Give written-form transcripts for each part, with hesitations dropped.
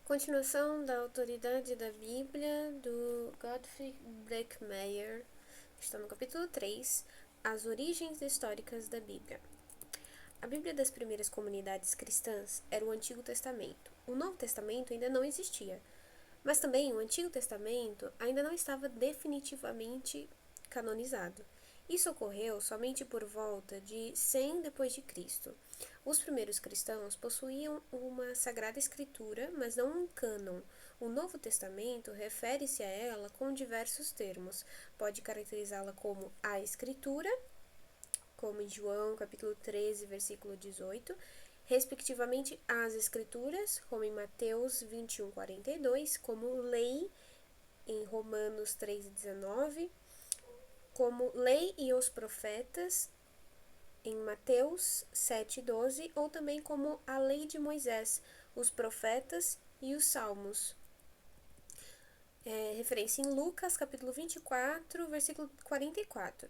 Continuação da Autoridade da Bíblia, do Godfrey Bleckmeyer, que está no capítulo 3, As Origens Históricas da Bíblia. A Bíblia das primeiras comunidades cristãs era o Antigo Testamento. O Novo Testamento ainda não existia, mas também o Antigo Testamento ainda não estava definitivamente canonizado. Isso ocorreu somente por volta de 100 depois de Cristo. Os primeiros cristãos possuíam uma sagrada escritura, mas não um cânon. O Novo Testamento refere-se a ela com diversos termos. Pode caracterizá-la como a escritura, como em João, capítulo 13, versículo 18, respectivamente as escrituras, como em Mateus 21, 42, como lei, em Romanos 3, 19, como lei e os profetas, em Mateus 7, 12, ou também como a lei de Moisés, os profetas e os salmos. Referência em Lucas, capítulo 24, versículo 44.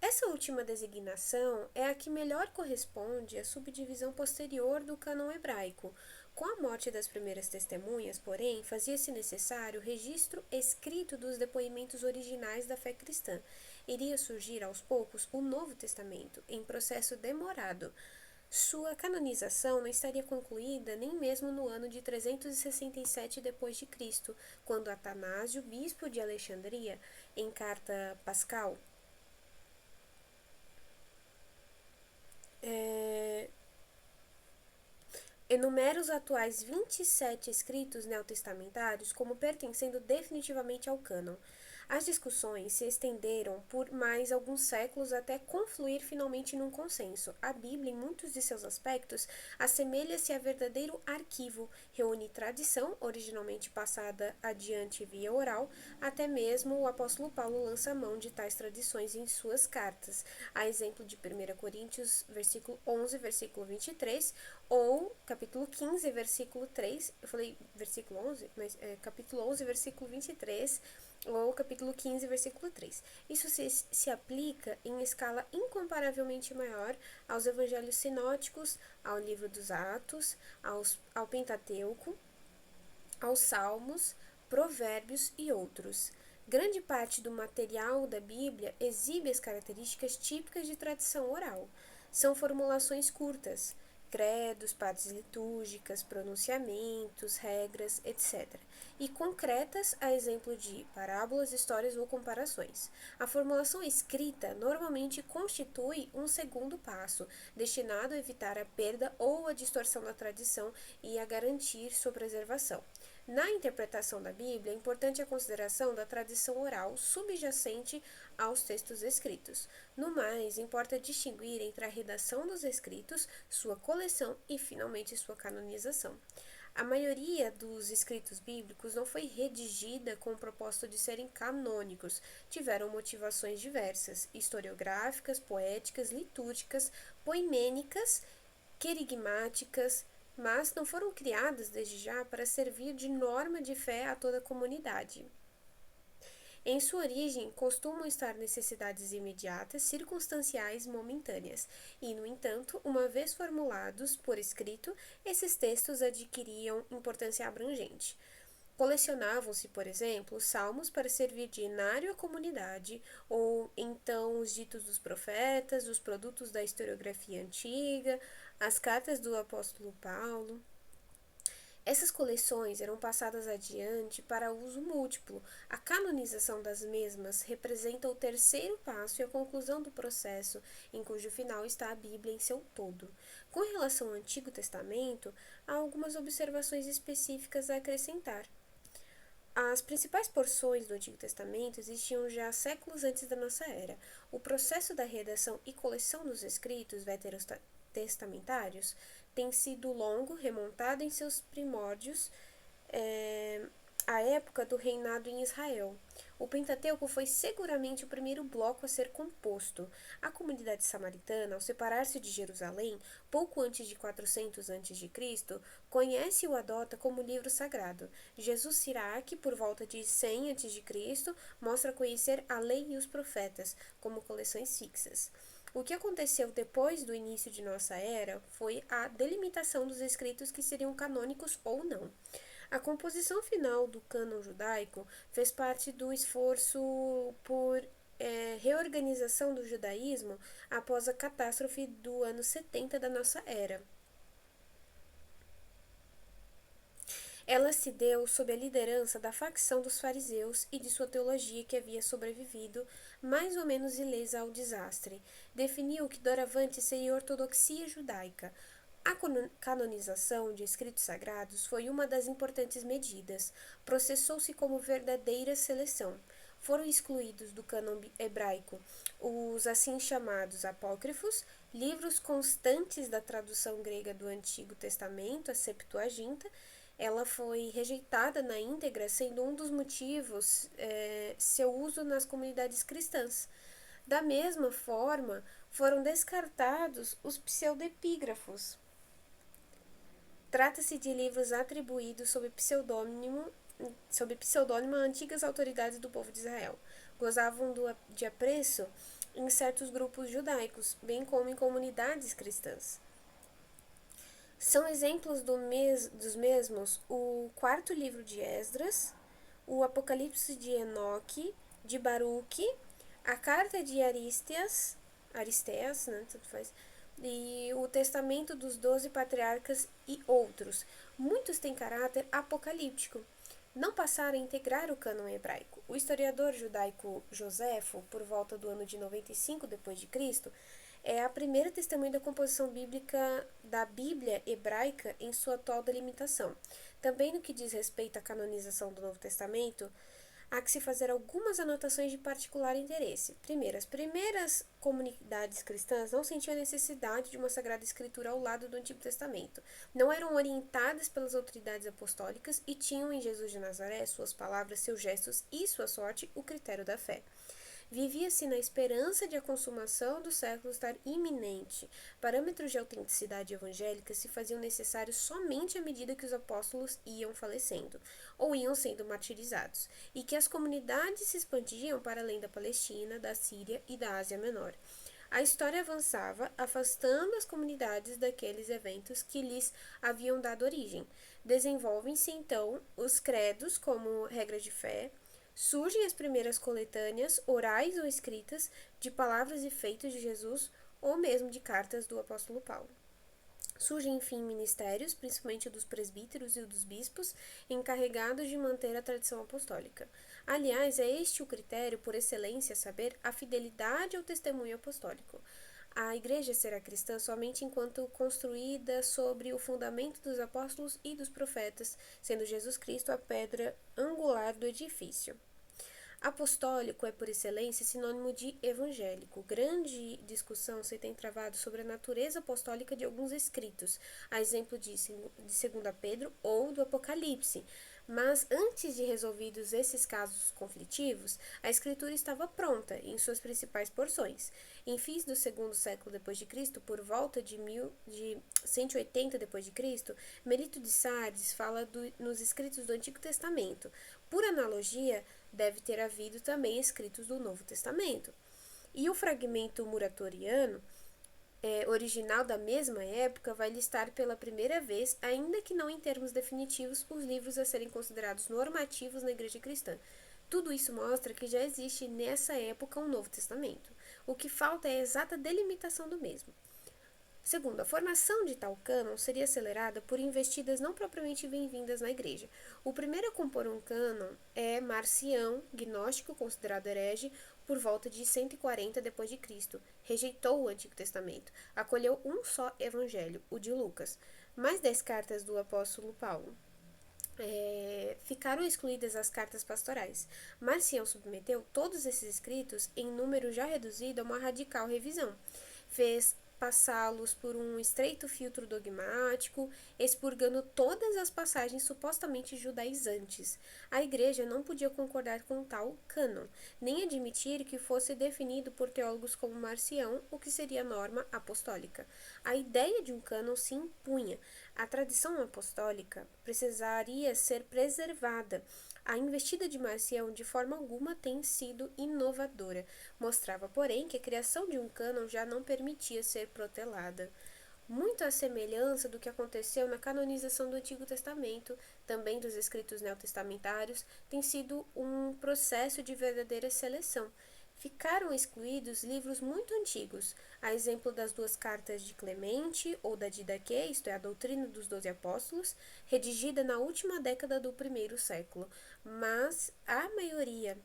Essa última designação é a que melhor corresponde à subdivisão posterior do cânon hebraico. Com a morte das primeiras testemunhas, porém, fazia-se necessário o registro escrito dos depoimentos originais da fé cristã. Iria surgir aos poucos o Novo Testamento, em processo demorado. Sua canonização não estaria concluída nem mesmo no ano de 367 d.C., quando Atanásio, bispo de Alexandria, em carta pascal, enumera os atuais 27 escritos neotestamentários como pertencendo definitivamente ao cânon. As discussões se estenderam por mais alguns séculos até confluir finalmente num consenso. A Bíblia, em muitos de seus aspectos, assemelha-se a verdadeiro arquivo, reúne tradição, originalmente passada adiante via oral, até mesmo o apóstolo Paulo lança mão de tais tradições em suas cartas, a exemplo de 1 Coríntios, versículo 11, versículo 23, ou capítulo 15, versículo 3, eu falei versículo 11, mas capítulo 11, versículo 23, ou capítulo 15, versículo 3. Isso se aplica em escala incomparavelmente maior aos evangelhos sinóticos, ao livro dos Atos, ao Pentateuco, aos Salmos, Provérbios e outros. Grande parte do material da Bíblia exibe as características típicas de tradição oral. São formulações curtas, credos, partes litúrgicas, pronunciamentos, regras, etc. E concretas, a exemplo de parábolas, histórias ou comparações. A formulação escrita normalmente constitui um segundo passo, destinado a evitar a perda ou a distorção da tradição e a garantir sua preservação. Na interpretação da Bíblia, é importante a consideração da tradição oral subjacente aos textos escritos. No mais, importa distinguir entre a redação dos escritos, sua coleção e, finalmente, sua canonização. A maioria dos escritos bíblicos não foi redigida com o propósito de serem canônicos. Tiveram motivações diversas, historiográficas, poéticas, litúrgicas, poimênicas, querigmáticas, mas não foram criadas desde já para servir de norma de fé a toda a comunidade. Em sua origem, costumam estar necessidades imediatas, circunstanciais, momentâneas, e, no entanto, uma vez formulados por escrito, esses textos adquiriam importância abrangente. Colecionavam-se, por exemplo, os salmos para servir de inário à comunidade, ou então os ditos dos profetas, os produtos da historiografia antiga, as cartas do apóstolo Paulo. Essas coleções eram passadas adiante para uso múltiplo. A canonização das mesmas representa o terceiro passo e a conclusão do processo, em cujo final está a Bíblia em seu todo. Com relação ao Antigo Testamento, há algumas observações específicas a acrescentar. As principais porções do Antigo Testamento existiam já séculos antes da nossa era. O processo da redação e coleção dos escritos veterotestamentários tem sido longo, remontado em seus primórdios à época do reinado em Israel. O Pentateuco foi seguramente o primeiro bloco a ser composto. A comunidade samaritana, ao separar-se de Jerusalém, pouco antes de 400 a.C., conhece e o adota como livro sagrado. Jesus Sirac, por volta de 100 a.C., mostra conhecer a lei e os profetas como coleções fixas. O que aconteceu depois do início de nossa era foi a delimitação dos escritos que seriam canônicos ou não. A composição final do cânon judaico fez parte do esforço por reorganização do judaísmo após a catástrofe do ano 70 da nossa era. Ela se deu sob a liderança da facção dos fariseus e de sua teologia que havia sobrevivido, mais ou menos ilesa ao desastre. Definiu que doravante seria ortodoxia judaica. A canonização de escritos sagrados foi uma das importantes medidas. Processou-se como verdadeira seleção. Foram excluídos do cânon hebraico os assim chamados apócrifos, livros constantes da tradução grega do Antigo Testamento, a Septuaginta. Ela foi rejeitada na íntegra, sendo um dos motivos seu uso nas comunidades cristãs. Da mesma forma, foram descartados os pseudepígrafos. Trata-se de livros atribuídos sob pseudônimo a antigas autoridades do povo de Israel. Gozavam de apreço em certos grupos judaicos, bem como em comunidades cristãs. São exemplos dos mesmos o quarto livro de Esdras, o Apocalipse de Enoque, de Baruque, a carta de Aristeas, né, tudo faz, e o testamento dos 12 patriarcas e outros. Muitos têm caráter apocalíptico. Não passaram a integrar o cânon hebraico. O historiador judaico Joséfo, por volta do ano de 95 d.C., é a primeira testemunha da composição bíblica da Bíblia hebraica em sua atual delimitação. Também no que diz respeito à canonização do Novo Testamento, há que se fazer algumas anotações de particular interesse. Primeiro, as primeiras comunidades cristãs não sentiam a necessidade de uma Sagrada Escritura ao lado do Antigo Testamento. Não eram orientadas pelas autoridades apostólicas e tinham em Jesus de Nazaré, suas palavras, seus gestos e sua sorte, o critério da fé. Vivia-se na esperança de a consumação do século estar iminente. Parâmetros de autenticidade evangélica se faziam necessários somente à medida que os apóstolos iam falecendo ou iam sendo martirizados, e que as comunidades se expandiam para além da Palestina, da Síria e da Ásia Menor. A história avançava, afastando as comunidades daqueles eventos que lhes haviam dado origem. Desenvolvem-se, então, os credos como regra de fé. Surgem as primeiras coletâneas, orais ou escritas, de palavras e feitos de Jesus ou mesmo de cartas do apóstolo Paulo. Surgem, enfim, ministérios, principalmente o dos presbíteros e o dos bispos, encarregados de manter a tradição apostólica. Aliás, é este o critério por excelência, a saber, a fidelidade ao testemunho apostólico. A igreja será cristã somente enquanto construída sobre o fundamento dos apóstolos e dos profetas, sendo Jesus Cristo a pedra angular do edifício. Apostólico é, por excelência, sinônimo de evangélico. Grande discussão se tem travado sobre a natureza apostólica de alguns escritos, a exemplo de 2 Pedro ou do Apocalipse. Mas, antes de resolvidos esses casos conflitivos, a escritura estava pronta em suas principais porções. Em fins do segundo século depois de Cristo, por volta de 180 depois de Cristo, Melito de Sardes fala nos escritos do Antigo Testamento. Por analogia, deve ter havido também escritos do Novo Testamento. E o fragmento muratoriano, original da mesma época, vai listar pela primeira vez, ainda que não em termos definitivos, os livros a serem considerados normativos na Igreja Cristã. Tudo isso mostra que já existe nessa época um Novo Testamento. O que falta é a exata delimitação do mesmo. Segundo, a formação de tal cânon seria acelerada por investidas não propriamente bem-vindas na igreja. O primeiro a compor um cânon é Marcião, gnóstico considerado herege, por volta de 140 d.C. Rejeitou o Antigo Testamento, acolheu um só evangelho, o de Lucas, mais 10 cartas do apóstolo Paulo. Ficaram excluídas as cartas pastorais. Marcião submeteu todos esses escritos, em número já reduzido, a uma radical revisão. Fez passá-los por um estreito filtro dogmático, expurgando todas as passagens supostamente judaizantes. A igreja não podia concordar com tal cânon, nem admitir que fosse definido por teólogos como Marcião, o que seria norma apostólica. A ideia de um cânon se impunha. A tradição apostólica precisaria ser preservada. A investida de Marcião de forma alguma tem sido inovadora. Mostrava, porém, que a criação de um cânon já não permitia ser protelada. muito à semelhança do que aconteceu na canonização do Antigo Testamento, também dos escritos neotestamentários, tem sido um processo de verdadeira seleção. Ficaram excluídos livros muito antigos, a exemplo das duas cartas de Clemente ou da Didaquê, isto é, a doutrina dos 12 apóstolos, redigida na última década do primeiro século, mas a maioria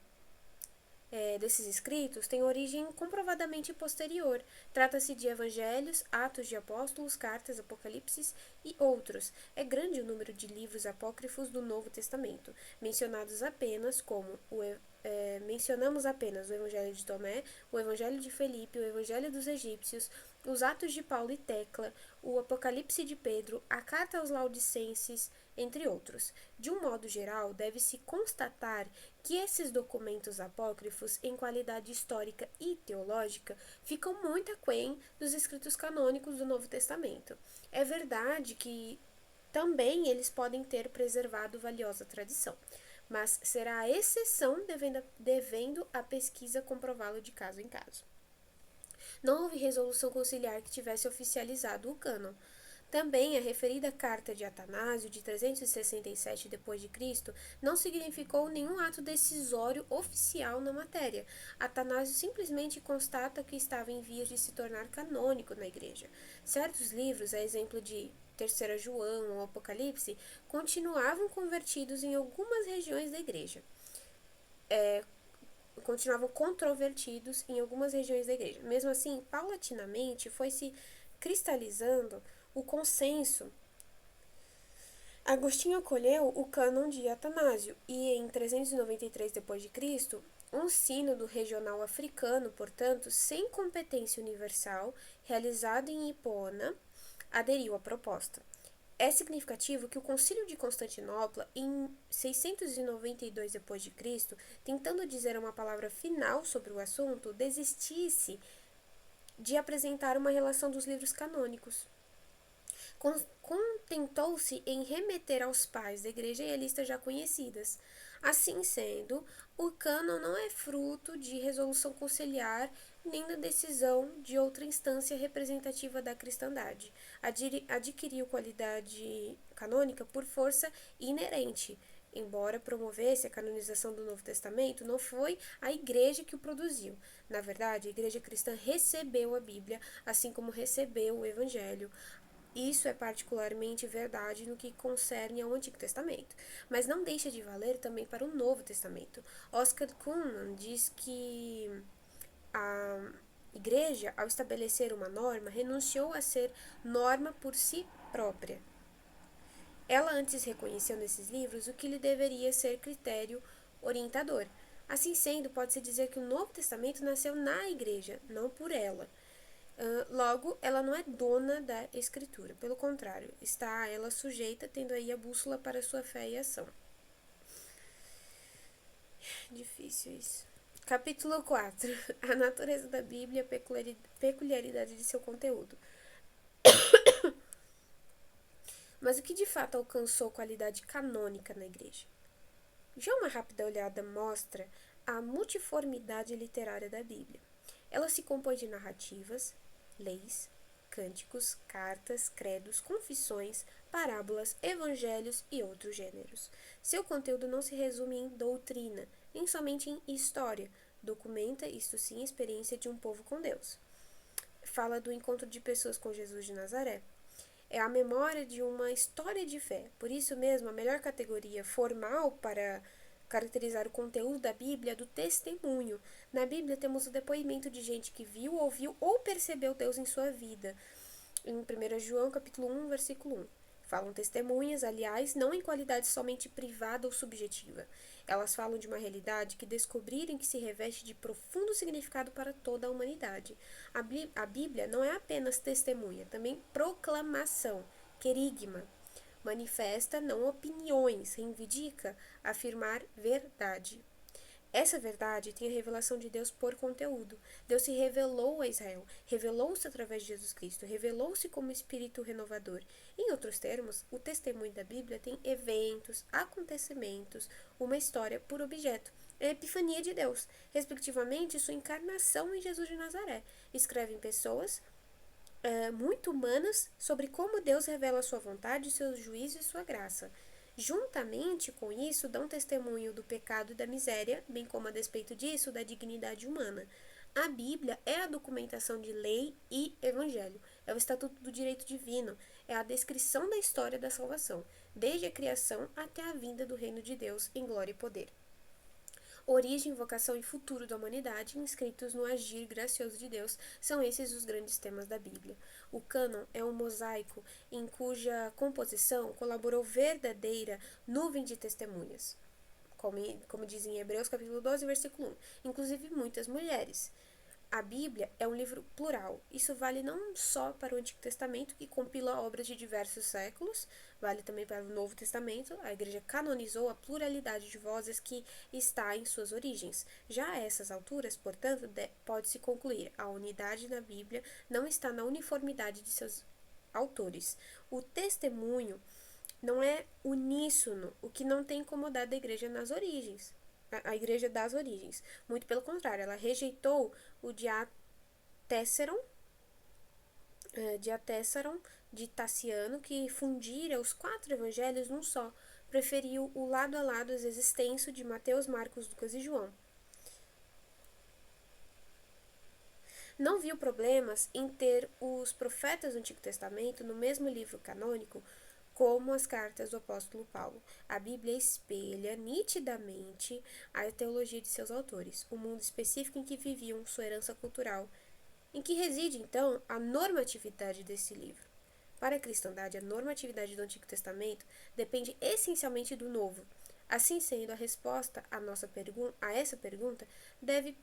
desses escritos tem origem comprovadamente posterior. Trata-se de evangelhos, atos de apóstolos, cartas, apocalipses e outros. É grande o número de livros apócrifos do Novo Testamento, mencionamos apenas o Evangelho de Tomé, o Evangelho de Felipe, o Evangelho dos Egípcios, os Atos de Paulo e Tecla, o Apocalipse de Pedro, a Carta aos Laodicenses, entre outros. De um modo geral, deve-se constatar que esses documentos apócrifos, em qualidade histórica e teológica, ficam muito aquém dos escritos canônicos do Novo Testamento. É verdade que também eles podem ter preservado valiosa tradição, mas será a exceção devendo a pesquisa comprová-lo de caso em caso. Não houve resolução conciliar que tivesse oficializado o cânon. Também a referida carta de Atanásio, de 367 d.C., não significou nenhum ato decisório oficial na matéria. Atanásio simplesmente constata que estava em vias de se tornar canônico na Igreja. Certos livros, a exemplo de 3 João ou Apocalipse, continuavam convertidos em algumas regiões da Igreja. Continuavam controvertidos em algumas regiões da Igreja. Mesmo assim, paulatinamente, foi se cristalizando o consenso. Agostinho acolheu o cânon de Atanásio e, em 393 d.C., um sínodo regional africano, portanto, sem competência universal, realizado em Hipona, aderiu à proposta. É significativo que o Concílio de Constantinopla, em 692 d.C., tentando dizer uma palavra final sobre o assunto, desistisse de apresentar uma relação dos livros canônicos. Contentou-se em remeter aos pais da Igreja e a listas já conhecidas. Assim sendo, o cânon não é fruto de resolução conciliar nem da decisão de outra instância representativa da cristandade. Adquiriu qualidade canônica por força inerente. Embora promovesse a canonização do Novo Testamento, não foi a Igreja que o produziu. Na verdade, a Igreja cristã recebeu a Bíblia, assim como recebeu o Evangelho. Isso é particularmente verdade no que concerne ao Antigo Testamento, mas não deixa de valer também para o Novo Testamento. Oscar Kuhlmann diz que a Igreja, ao estabelecer uma norma, renunciou a ser norma por si própria. Ela antes reconheceu nesses livros o que lhe deveria ser critério orientador. Assim sendo, pode-se dizer que o Novo Testamento nasceu na Igreja, não por ela. Logo, ela não é dona da Escritura. Pelo contrário, está a ela sujeita, tendo aí a bússola para sua fé e ação. Difícil isso. Capítulo 4. A natureza da Bíblia e a peculiaridade de seu conteúdo. Mas o que de fato alcançou qualidade canônica na Igreja? Já uma rápida olhada mostra a multiformidade literária da Bíblia. Ela se compõe de narrativas, leis, cânticos, cartas, credos, confissões, parábolas, evangelhos e outros gêneros. Seu conteúdo não se resume em doutrina, nem somente em história. Documenta, isto sim, a experiência de um povo com Deus. Fala do encontro de pessoas com Jesus de Nazaré. É a memória de uma história de fé. Por isso mesmo, a melhor categoria formal para caracterizar o conteúdo da Bíblia é do testemunho. Na Bíblia temos o depoimento de gente que viu, ouviu ou percebeu Deus em sua vida. Em 1 João, capítulo 1, versículo 1. Falam testemunhas, aliás, não em qualidade somente privada ou subjetiva. Elas falam de uma realidade que descobriram que se reveste de profundo significado para toda a humanidade. A Bíblia não é apenas testemunha, também proclamação, querigma. Manifesta não opiniões, reivindica afirmar verdade. Essa verdade tem a revelação de Deus por conteúdo. Deus se revelou a Israel, revelou-se através de Jesus Cristo, revelou-se como Espírito renovador. Em outros termos, o testemunho da Bíblia tem eventos, acontecimentos, uma história por objeto. É a epifania de Deus, respectivamente sua encarnação em Jesus de Nazaré. Escrevem pessoas muito humanas sobre como Deus revela sua vontade, seu juízo e sua graça. Juntamente com isso, dão testemunho do pecado e da miséria, bem como a despeito disso, da dignidade humana. A Bíblia é a documentação de lei e evangelho, é o estatuto do direito divino, é a descrição da história da salvação, desde a criação até a vinda do reino de Deus em glória e poder. Origem, vocação e futuro da humanidade, inscritos no agir gracioso de Deus, são esses os grandes temas da Bíblia. O cânon é um mosaico em cuja composição colaborou verdadeira nuvem de testemunhas, como diz em Hebreus capítulo 12, versículo 1, inclusive muitas mulheres. A Bíblia é um livro plural. Isso vale não só para o Antigo Testamento, que compila obras de diversos séculos, vale também para o Novo Testamento. A Igreja canonizou a pluralidade de vozes que está em suas origens. Já a essas alturas, portanto, pode-se concluir a unidade na Bíblia não está na uniformidade de seus autores. O testemunho não é uníssono, o que não tem incomodado a Igreja nas origens. A Igreja das Origens. Muito pelo contrário, ela rejeitou o Diatessaron de Taciano, que fundira os 4 evangelhos num só. Preferiu o lado a lado, às vezes extenso, de Mateus, Marcos, Lucas e João. Não viu problemas em ter os profetas do Antigo Testamento no mesmo livro canônico, como as cartas do apóstolo Paulo. A Bíblia espelha nitidamente a teologia de seus autores, o mundo específico em que viviam, sua herança cultural, em que reside, então, a normatividade desse livro. Para a cristandade, a normatividade do Antigo Testamento depende essencialmente do Novo. Assim sendo, a resposta a essa pergunta deve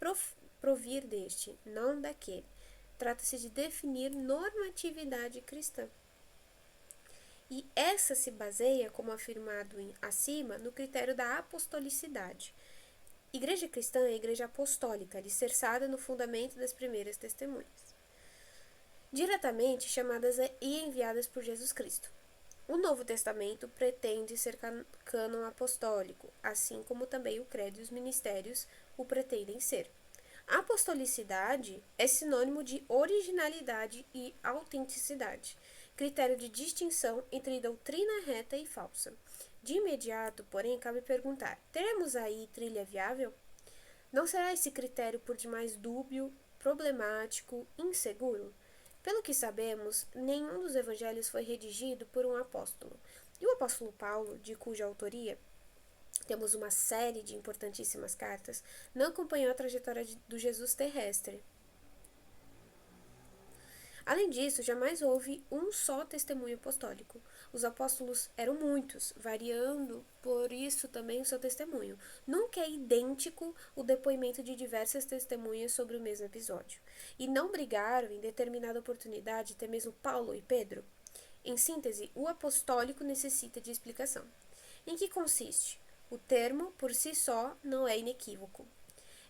provir deste, não daquele. Trata-se de definir normatividade cristã. E essa se baseia, como afirmado acima, no critério da apostolicidade. Igreja cristã é a igreja apostólica, alicerçada no fundamento das primeiras testemunhas, diretamente chamadas e enviadas por Jesus Cristo. O Novo Testamento pretende ser cânon apostólico, assim como também o credo e os ministérios o pretendem ser. A apostolicidade é sinônimo de originalidade e autenticidade, critério de distinção entre doutrina reta e falsa. De imediato, porém, cabe perguntar: teremos aí trilha viável? Não será esse critério por demais dúbio, problemático, inseguro? Pelo que sabemos, nenhum dos evangelhos foi redigido por um apóstolo. E o apóstolo Paulo, de cuja autoria temos uma série de importantíssimas cartas, não acompanhou a trajetória do Jesus terrestre. Além disso, jamais houve um só testemunho apostólico. Os apóstolos eram muitos, variando por isso também o seu testemunho. Nunca é idêntico o depoimento de diversas testemunhas sobre o mesmo episódio. E não brigaram em determinada oportunidade até mesmo Paulo e Pedro? Em síntese, o apostólico necessita de explicação. Em que consiste? O termo, por si só, não é inequívoco.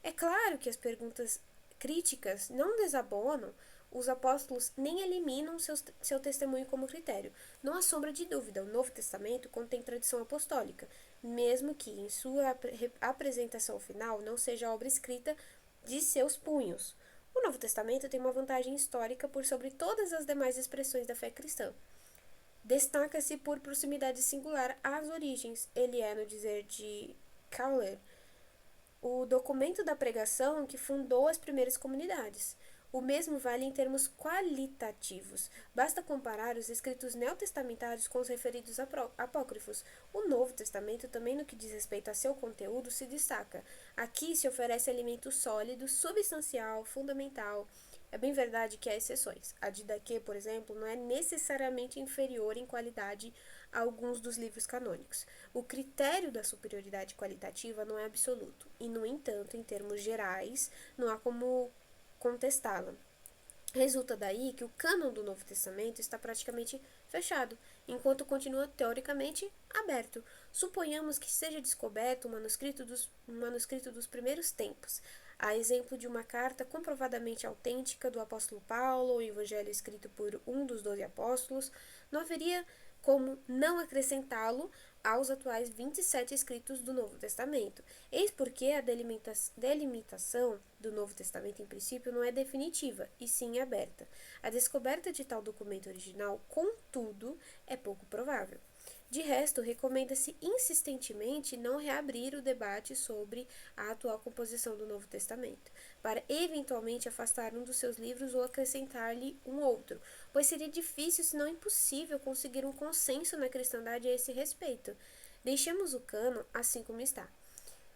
É claro que as perguntas críticas não desabonam os apóstolos nem eliminam seu testemunho como critério. Não há sombra de dúvida, o Novo Testamento contém tradição apostólica, mesmo que em sua apresentação final não seja obra escrita de seus punhos. O Novo Testamento tem uma vantagem histórica por sobre todas as demais expressões da fé cristã. Destaca-se por proximidade singular às origens. Ele é, no dizer de Cowler, o documento da pregação que fundou as primeiras comunidades. O mesmo vale em termos qualitativos. Basta comparar os escritos neotestamentários com os referidos apócrifos. O Novo Testamento, também no que diz respeito a seu conteúdo, se destaca. Aqui se oferece alimento sólido, substancial, fundamental. É bem verdade que há exceções. A Didaquê, por exemplo, não é necessariamente inferior em qualidade a alguns dos livros canônicos. O critério da superioridade qualitativa não é absoluto, e, no entanto, em termos gerais, não há como contestá-la. Resulta daí que o cânon do Novo Testamento está praticamente fechado, enquanto continua teoricamente aberto. Suponhamos que seja descoberto um manuscrito dos primeiros tempos. A exemplo de uma carta comprovadamente autêntica do apóstolo Paulo, ou evangelho escrito por um dos 12 apóstolos, não haveria como não acrescentá-lo aos atuais 27 escritos do Novo Testamento. Eis porque a delimitação do Novo Testamento, em princípio, não é definitiva, e sim aberta. A descoberta de tal documento original, contudo, é pouco provável. De resto, recomenda-se insistentemente não reabrir o debate sobre a atual composição do Novo Testamento, para eventualmente afastar um dos seus livros ou acrescentar-lhe um outro, pois seria difícil, se não impossível, conseguir um consenso na cristandade a esse respeito. Deixemos o cânon assim como está.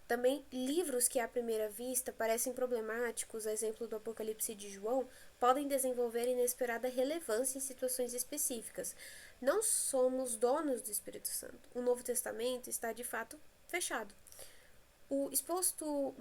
Também, livros que à primeira vista parecem problemáticos, a exemplo do Apocalipse de João, podem desenvolver inesperada relevância em situações específicas. Não somos donos do Espírito Santo. O Novo Testamento está, de fato, fechado. O exposto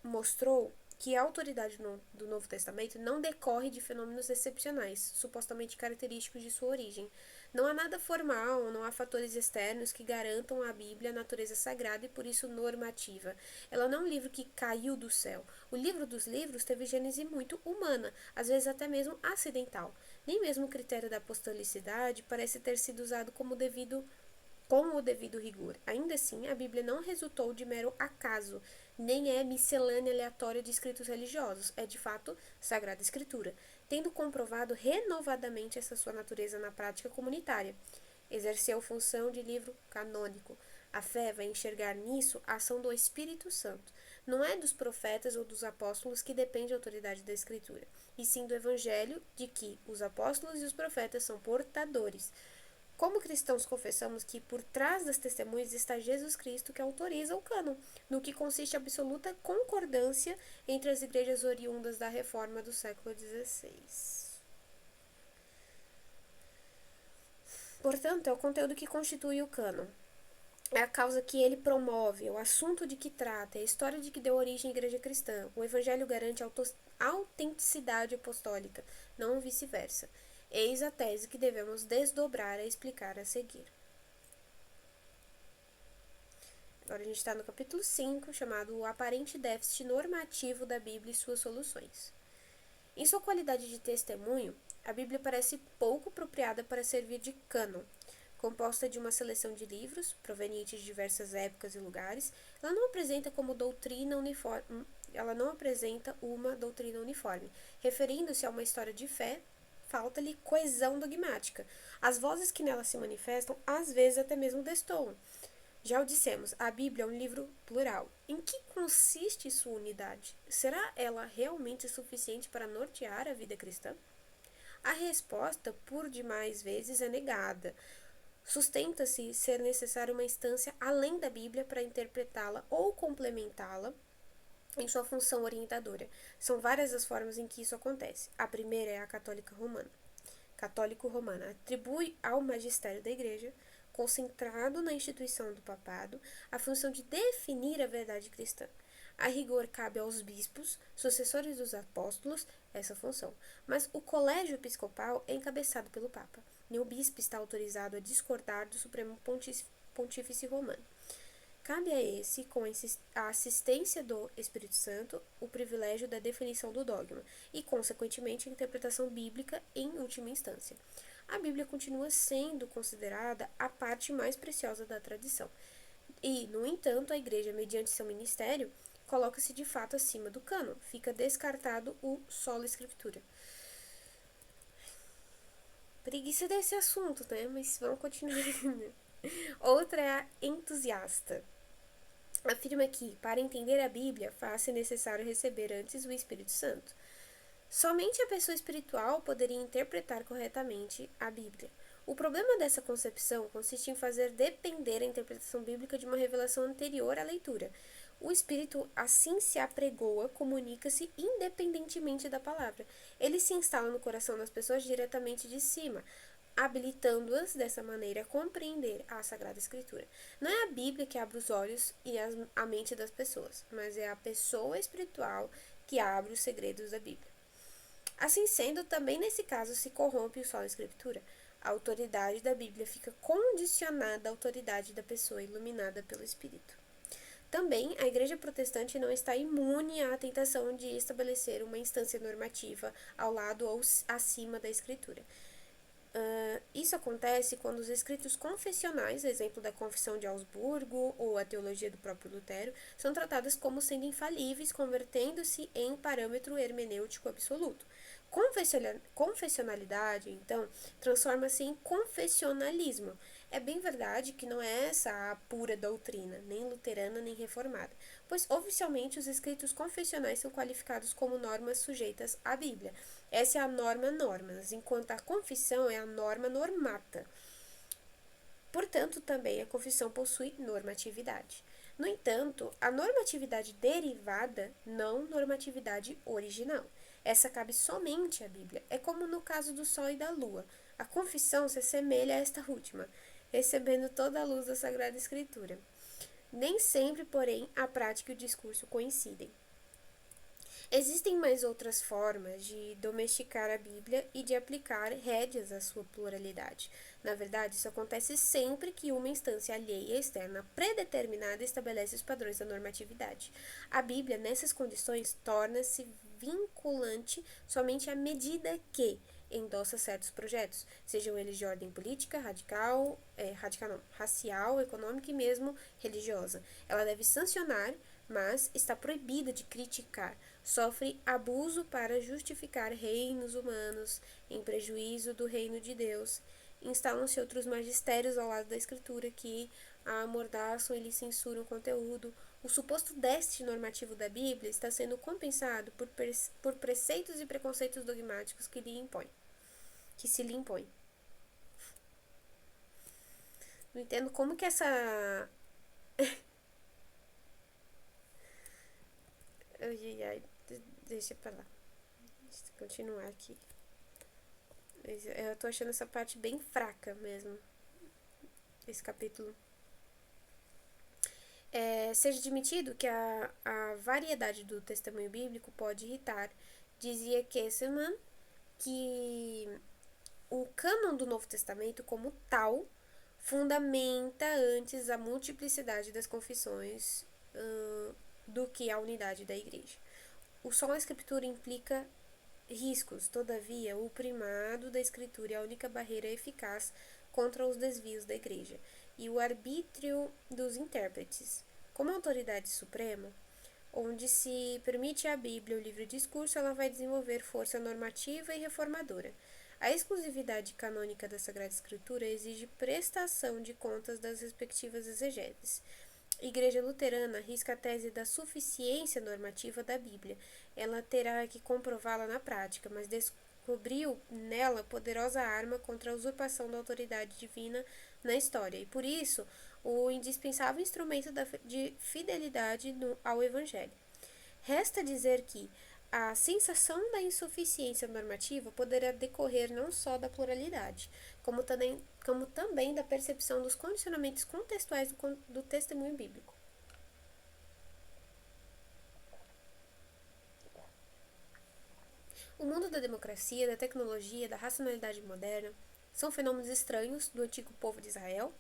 mostrou que a autoridade do Novo Testamento não decorre de fenômenos excepcionais, supostamente característicos de sua origem. Não há nada formal, não há fatores externos que garantam à Bíblia a natureza sagrada e por isso normativa. Ela não é um livro que caiu do céu. O livro dos livros teve gênese muito humana, às vezes até mesmo acidental. Nem mesmo o critério da apostolicidade parece ter sido usado com o devido rigor. Ainda assim, a Bíblia não resultou de mero acaso, nem é miscelânea aleatória de escritos religiosos, é de fato Sagrada Escritura, tendo comprovado renovadamente essa sua natureza na prática comunitária. Exerceu função de livro canônico. A fé vai enxergar nisso a ação do Espírito Santo. Não é dos profetas ou dos apóstolos que depende a autoridade da Escritura, e sim do Evangelho, de que os apóstolos e os profetas são portadores. Como cristãos, confessamos que por trás das testemunhas está Jesus Cristo, que autoriza o cânon, no que consiste a absoluta concordância entre as igrejas oriundas da Reforma do século XVI. Portanto, é o conteúdo que constitui o cânon. É a causa que ele promove, é o assunto de que trata, é a história de que deu origem à igreja cristã. O evangelho garante a autenticidade apostólica, não vice-versa. Eis a tese que devemos desdobrar a explicar a seguir. Agora a gente está no capítulo 5, chamado O Aparente Déficit Normativo da Bíblia e Suas Soluções. Em sua qualidade de testemunho, a Bíblia parece pouco apropriada para servir de cânon. Composta de uma seleção de livros, provenientes de diversas épocas e lugares, ela não apresenta uma doutrina uniforme. Referindo-se a uma história de fé, falta-lhe coesão dogmática. As vozes que nela se manifestam, às vezes até mesmo destoam. Já o dissemos, a Bíblia é um livro plural. Em que consiste sua unidade? Será ela realmente suficiente para nortear a vida cristã? A resposta, por demais vezes, é negada. Sustenta-se ser necessária uma instância além da Bíblia para interpretá-la ou complementá-la em sua função orientadora. São várias as formas em que isso acontece. A primeira é a católico-romana. Atribui ao magistério da Igreja, concentrado na instituição do papado, a função de definir a verdade cristã. A rigor, cabe aos bispos, sucessores dos apóstolos, essa função. Mas o colégio episcopal é encabeçado pelo Papa. Nenhum bispo está autorizado a discordar do Supremo Pontífice Romano. Cabe a esse, com a assistência do Espírito Santo, o privilégio da definição do dogma e, consequentemente, a interpretação bíblica em última instância. A Bíblia continua sendo considerada a parte mais preciosa da tradição. E, no entanto, a Igreja, mediante seu ministério, coloca-se de fato acima do cânon. Fica descartado o sola escritura. Preguiça desse assunto, né? Mas vamos continuar. Outra é a entusiasta. Afirma que, para entender a Bíblia, faz-se necessário receber antes o Espírito Santo. Somente a pessoa espiritual poderia interpretar corretamente a Bíblia. O problema dessa concepção consiste em fazer depender a interpretação bíblica de uma revelação anterior à leitura. O Espírito assim se apregoa, comunica-se independentemente da palavra. Ele se instala no coração das pessoas diretamente de cima, habilitando-as dessa maneira a compreender a Sagrada Escritura. Não é a Bíblia que abre os olhos e a mente das pessoas, mas é a pessoa espiritual que abre os segredos da Bíblia. Assim sendo, também nesse caso se corrompe o sola Escritura. A autoridade da Bíblia fica condicionada à autoridade da pessoa iluminada pelo Espírito. Também, a Igreja Protestante não está imune à tentação de estabelecer uma instância normativa ao lado ou acima da Escritura. Isso acontece quando os escritos confessionais, exemplo da Confissão de Augsburgo ou a teologia do próprio Lutero, são tratadas como sendo infalíveis, convertendo-se em parâmetro hermenêutico absoluto. Confessionalidade, então, transforma-se em confessionalismo. É bem verdade que não é essa a pura doutrina, nem luterana nem reformada, pois oficialmente os escritos confessionais são qualificados como normas sujeitas à Bíblia. Essa é a norma normas, enquanto a confissão é a norma normata. Portanto, também a confissão possui normatividade. No entanto, a normatividade derivada, não normatividade original. Essa cabe somente à Bíblia. É como no caso do Sol e da Lua. A confissão se assemelha a esta última, recebendo toda a luz da Sagrada Escritura. Nem sempre, porém, a prática e o discurso coincidem. Existem mais outras formas de domesticar a Bíblia e de aplicar rédeas à sua pluralidade. Na verdade, isso acontece sempre que uma instância alheia e externa predeterminada estabelece os padrões da normatividade. A Bíblia, nessas condições, torna-se vinculante somente à medida que endossa certos projetos, sejam eles de ordem política, racial, econômica e mesmo religiosa. Ela deve sancionar, mas está proibida de criticar. Sofre abuso para justificar reinos humanos em prejuízo do reino de Deus. Instalam-se outros magistérios ao lado da Escritura que a amordaçam e lhe censuram o conteúdo. O suposto déficit normativo da Bíblia está sendo compensado por preceitos e preconceitos dogmáticos que se lhe impõem. Não entendo como que essa... Deixa pra lá. Deixa eu continuar aqui. Eu tô achando essa parte bem fraca mesmo. Esse capítulo. Seja admitido que a variedade do testemunho bíblico pode irritar. Dizia Kesselman que o cânon do Novo Testamento, como tal, fundamenta antes a multiplicidade das confissões do que a unidade da igreja. O só a Escritura implica riscos, todavia, o primado da Escritura é a única barreira eficaz contra os desvios da igreja e o arbítrio dos intérpretes. Como autoridade suprema, onde se permite à Bíblia o livre discurso, ela vai desenvolver força normativa e reformadora. A exclusividade canônica da Sagrada Escritura exige prestação de contas das respectivas exegeses. A Igreja Luterana arrisca a tese da suficiência normativa da Bíblia. Ela terá que comprová-la na prática, mas descobriu nela poderosa arma contra a usurpação da autoridade divina na história, e por isso o indispensável instrumento de fidelidade ao Evangelho. Resta dizer que a sensação da insuficiência normativa poderá decorrer não só da pluralidade, como também da percepção dos condicionamentos contextuais do testemunho bíblico. O mundo da democracia, da tecnologia, da racionalidade moderna são fenômenos estranhos do antigo povo de Israel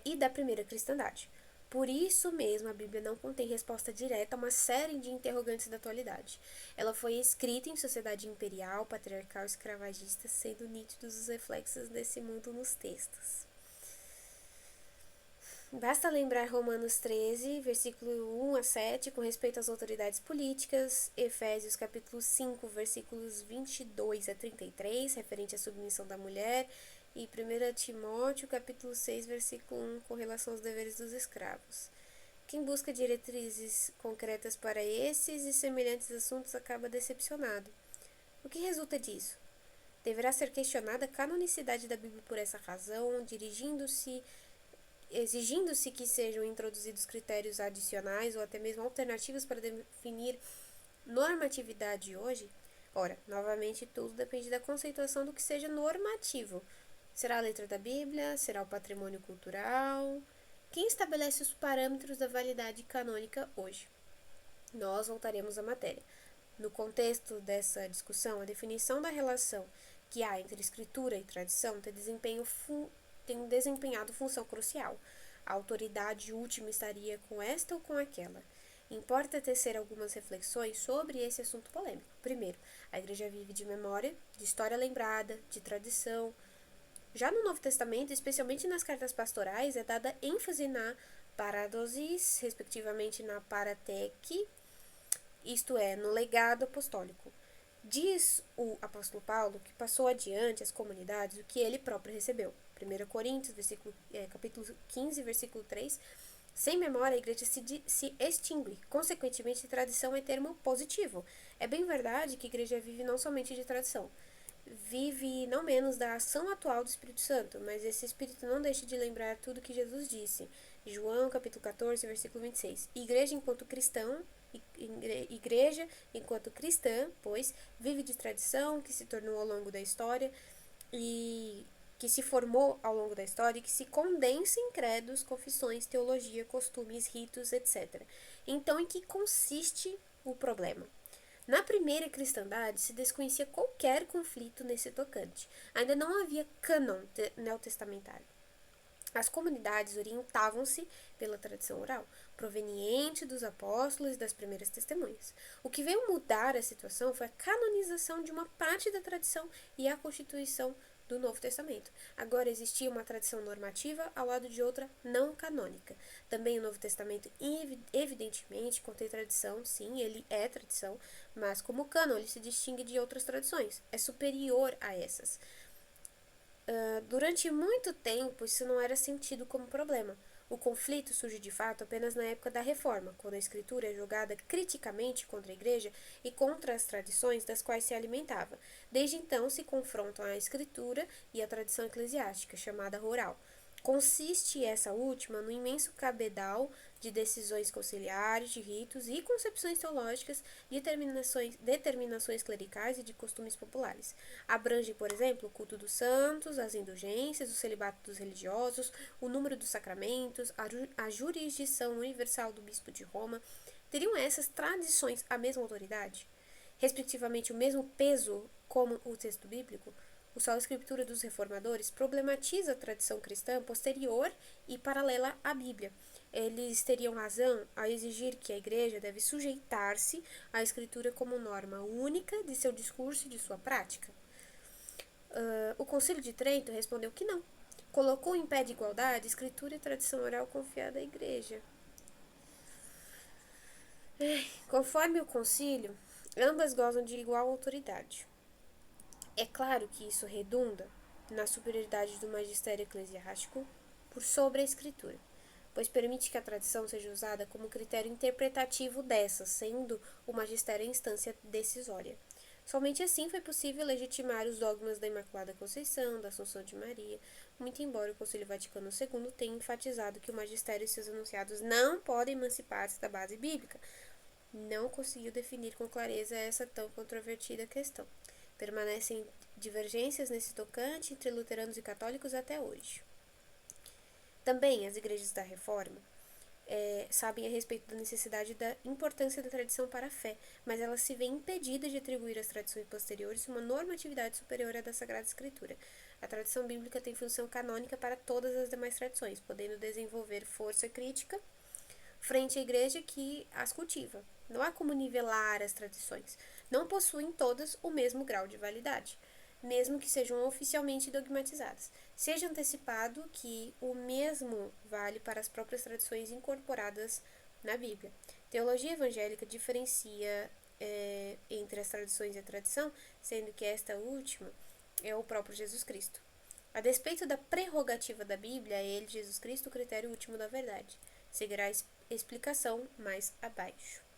e da primeira cristandade. Por isso mesmo, a Bíblia não contém resposta direta a uma série de interrogantes da atualidade. Ela foi escrita em sociedade imperial, patriarcal e escravagista, sendo nítidos os reflexos desse mundo nos textos. Basta lembrar Romanos 13, versículo 1 a 7, com respeito às autoridades políticas, Efésios capítulo 5, versículos 22 a 33, referente à submissão da mulher, e 1 Timóteo, capítulo 6, versículo 1, com relação aos deveres dos escravos. Quem busca diretrizes concretas para esses e semelhantes assuntos acaba decepcionado. O que resulta disso? Deverá ser questionada a canonicidade da Bíblia por essa razão, exigindo-se que sejam introduzidos critérios adicionais ou até mesmo alternativos para definir normatividade hoje? Ora, novamente, tudo depende da conceituação do que seja normativo. Será a letra da Bíblia? Será o patrimônio cultural? Quem estabelece os parâmetros da validade canônica hoje? Nós voltaremos à matéria. No contexto dessa discussão, a definição da relação que há entre escritura e tradição tem desempenhado função crucial. A autoridade última estaria com esta ou com aquela. Importa tecer algumas reflexões sobre esse assunto polêmico. Primeiro, a igreja vive de memória, de história lembrada, de tradição. Já no Novo Testamento, especialmente nas cartas pastorais, é dada ênfase na paradosis, respectivamente na parateque, isto é, no legado apostólico. Diz o apóstolo Paulo que passou adiante às comunidades o que ele próprio recebeu. 1 Coríntios, capítulo 15, versículo 3. Sem memória, a igreja se extingue. Consequentemente, tradição é termo positivo. É bem verdade que a igreja vive não somente de tradição. Vive não menos da ação atual do Espírito Santo, mas esse Espírito não deixa de lembrar tudo que Jesus disse. João, capítulo 14, versículo 26. Igreja, enquanto cristã, pois, vive de tradição que se tornou ao longo da história e que se formou ao longo da história e que se condensa em credos, confissões, teologia, costumes, ritos, etc. Então, em que consiste o problema? Na primeira cristandade se desconhecia qualquer conflito nesse tocante. Ainda não havia cânon neotestamentário. As comunidades orientavam-se pela tradição oral, proveniente dos apóstolos e das primeiras testemunhas. O que veio mudar a situação foi a canonização de uma parte da tradição e a constituição do Novo Testamento. Agora existia uma tradição normativa ao lado de outra não canônica. Também o Novo Testamento, evidentemente, contém tradição, sim, ele é tradição, mas como cânon ele se distingue de outras tradições, é superior a essas. Durante muito tempo, isso não era sentido como problema. O conflito surge de fato apenas na época da Reforma, quando a Escritura é jogada criticamente contra a Igreja e contra as tradições das quais se alimentava. Desde então se confrontam a Escritura e a tradição eclesiástica, chamada oral. Consiste essa última no imenso cabedal de decisões conciliares, de ritos e concepções teológicas, determinações clericais e de costumes populares. Abrange, por exemplo, o culto dos santos, as indulgências, o celibato dos religiosos, o número dos sacramentos, a jurisdição universal do bispo de Roma. Teriam essas tradições a mesma autoridade? Respectivamente, o mesmo peso como o texto bíblico? O Sola Escritura dos reformadores problematiza a tradição cristã posterior e paralela à Bíblia. Eles teriam razão ao exigir que a igreja deve sujeitar-se à Escritura como norma única de seu discurso e de sua prática. O Concílio de Trento respondeu que não. Colocou em pé de igualdade Escritura e tradição oral confiada à igreja. Conforme o concílio, ambas gozam de igual autoridade. É claro que isso redunda na superioridade do magistério eclesiástico por sobre a Escritura, pois permite que a tradição seja usada como critério interpretativo dessa, sendo o magistério a instância decisória. Somente assim foi possível legitimar os dogmas da Imaculada Conceição, da Assunção de Maria, muito embora o Concílio Vaticano II tenha enfatizado que o magistério e seus enunciados não podem emancipar-se da base bíblica. Não conseguiu definir com clareza essa tão controvertida questão. Permanecem divergências nesse tocante entre luteranos e católicos até hoje. Também as igrejas da Reforma sabem a respeito da necessidade e da importância da tradição para a fé, mas elas se veem impedidas de atribuir às tradições posteriores uma normatividade superior à da Sagrada Escritura. A tradição bíblica tem função canônica para todas as demais tradições, podendo desenvolver força crítica frente à igreja que as cultiva. Não há como nivelar as tradições. Não possuem todas o mesmo grau de validade, mesmo que sejam oficialmente dogmatizadas. Seja antecipado que o mesmo vale para as próprias tradições incorporadas na Bíblia. Teologia evangélica diferencia entre as tradições e a tradição, sendo que esta última é o próprio Jesus Cristo. A despeito da prerrogativa da Bíblia, é ele, Jesus Cristo, o critério último da verdade. Seguirá a explicação mais abaixo.